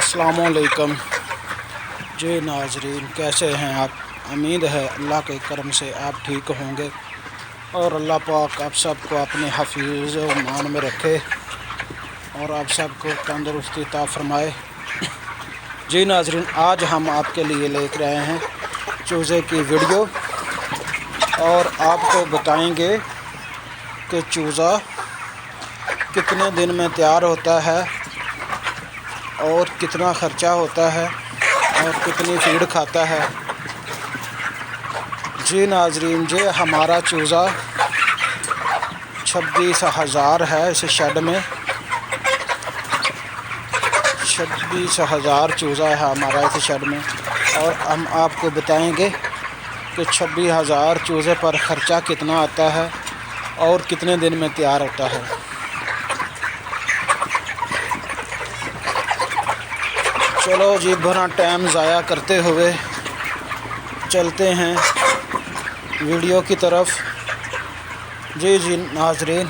अस्सलामुअलैकुम जी नाजरीन, कैसे हैं आप। उम्मीद है अल्लाह के करम से आप ठीक होंगे और अल्लाह पाक आप सबको अपने हफीज़ व मान में रखे और आप सबको तंदुरुस्ती अता फरमाए। जी नाजरीन, आज हम आपके लिए लेकर आए हैं चूज़े की वीडियो और आपको बताएंगे कि चूज़ा कितने दिन में तैयार होता है और कितना ख़र्चा होता है और कितनी फीड खाता है। जी नाजरीन, ये हमारा चूज़ा 26,000 है। इस शेड में 26,000 चूज़ा है हमारा इस शेड में और हम आपको बताएंगे कि 26,000 चूज़े पर ख़र्चा कितना आता है और कितने दिन में तैयार होता है। चलो जी, बिना टाइम ज़ाया करते हुए चलते हैं वीडियो की तरफ। जी नाजरीन,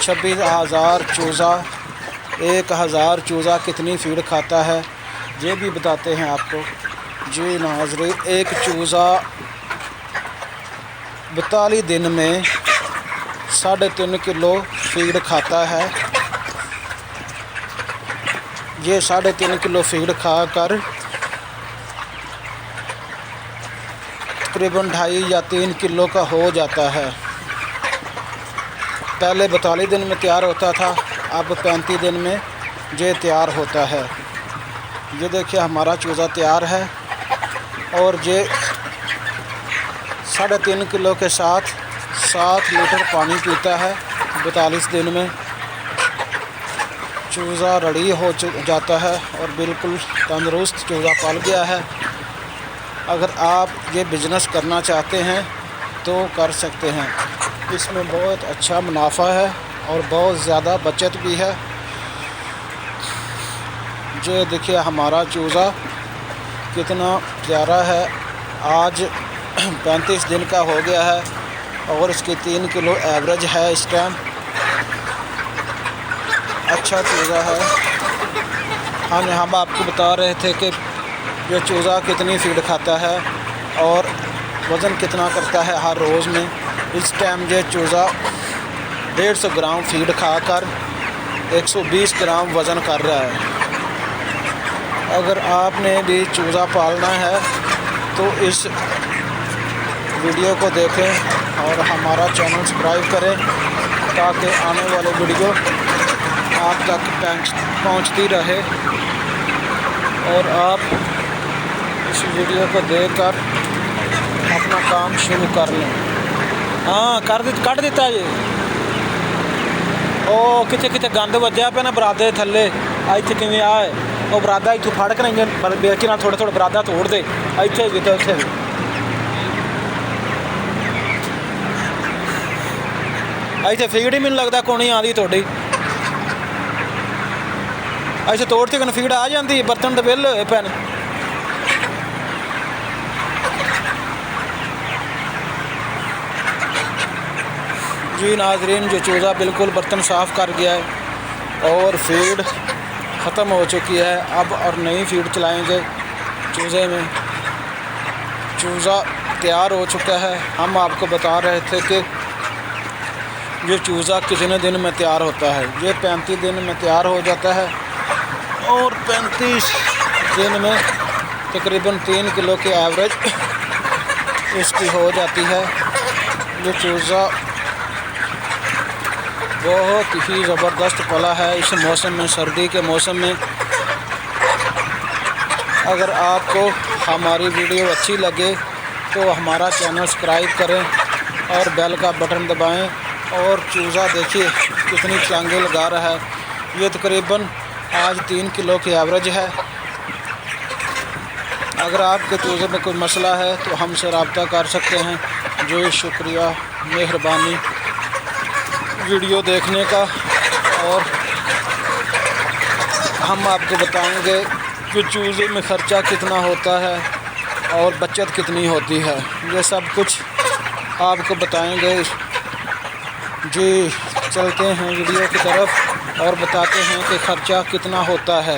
26,000 चूज़ा, 1,000 चूज़ा कितनी फीड खाता है ये भी बताते हैं आपको। जी नाजरीन, एक चूज़ा 42 दिन में 3.5 किलो फीड खाता है। ये 3.5 किलो फीड खाकर तकरीबन 2.5 या 3 किलो का हो जाता है। पहले 42 दिन में तैयार होता था, अब 35 दिन में ये तैयार होता है। ये देखिए हमारा चूज़ा तैयार है और ये 3.5 किलो के साथ 7 लीटर पानी पीता है। 42 दिन में चूज़ा रेडी हो जाता है और बिल्कुल तंदुरुस्त चूज़ा पल गया है। अगर आप ये बिज़नेस करना चाहते हैं तो कर सकते हैं। इसमें बहुत अच्छा मुनाफा है और बहुत ज़्यादा बचत भी है। जो देखिए हमारा चूज़ा कितना प्यारा है। आज 35 दिन का हो गया है और इसकी 3 किलो एवरेज है इस टाइम। अच्छा चूज़ा है। हम आपको बता रहे थे कि ये चूज़ा कितनी फीड खाता है और वज़न कितना करता है हर रोज़ में। इस टाइम ये चूज़ा 150 ग्राम फीड खाकर 120 ग्राम वज़न कर रहा है। अगर आपने भी चूज़ा पालना है तो इस वीडियो को देखें और हमारा चैनल सब्सक्राइब करें ताकि आने वाले वीडियो आप तक पहुंचती रहे और आप इस वीडियो को देखकर अपना काम शुरू कर लें। हाँ, कट दिता जी। ਉਹ ਕਿਤੇ ਗੰਦ ਵੱਜਿਆ ਪਿਆ ਨਾ ਬਰਾਦੇ ਦੇ ਥੱਲੇ। ਇੱਥੇ ਕਿਵੇਂ ਆ ਉਹ ਬਰਾਦਾ ਇੱਥੋਂ ਫੜ ਕੇ ਨਾ ਬੇਚੀ ਨਾਲ ਥੋੜਾ ਬਰਾਦਾ ਤੋੜ ਦੇ। ਇੱਥੇ ਵੀ ਤੇ ਉੱਥੇ ਵੀ ਇੱਥੇ ਫੀਡ ਹੀ ਮੈਨੂੰ ਲੱਗਦਾ ਕੋਣੀ ਆਉਂਦੀ ਤੁਹਾਡੀ। ऐसे तोड़ते कन फीड आ जाती है। बर्तन तो बिल होए पे ने। जी नाजरीन, जो चूज़ा बिल्कुल बर्तन साफ़ कर गया है और फीड ख़त्म हो चुकी है। अब और नई फीड चलाएंगे चूज़े में। चूज़ा तैयार हो चुका है। हम आपको बता रहे थे कि ये चूज़ा कितने दिन में तैयार होता है। ये 35 दिन में तैयार हो जाता है और 35 दिन में तकरीबन 3 किलो की एवरेज इसकी हो जाती है। ये चूज़ा बहुत ही ज़बरदस्त पला है इस मौसम में, सर्दी के मौसम में। अगर आपको हमारी वीडियो अच्छी लगे तो हमारा चैनल सब्सक्राइब करें और बेल का बटन दबाएं। और चूज़ा देखिए कितनी टांगे लगा रहा है। ये तकरीबन आज 3 किलो की एवरेज है। अगर आपके चूज़े में कोई मसला है तो हमसे रब्ता कर सकते हैं। जो शुक्रिया, मेहरबानी वीडियो देखने का। और हम आपको बताएंगे कि चूज़े में ख़र्चा कितना होता है और बचत कितनी होती है। ये सब कुछ आपको बताएंगे। जी चलते हैं वीडियो की तरफ और बताते हैं कि ख़र्चा कितना होता है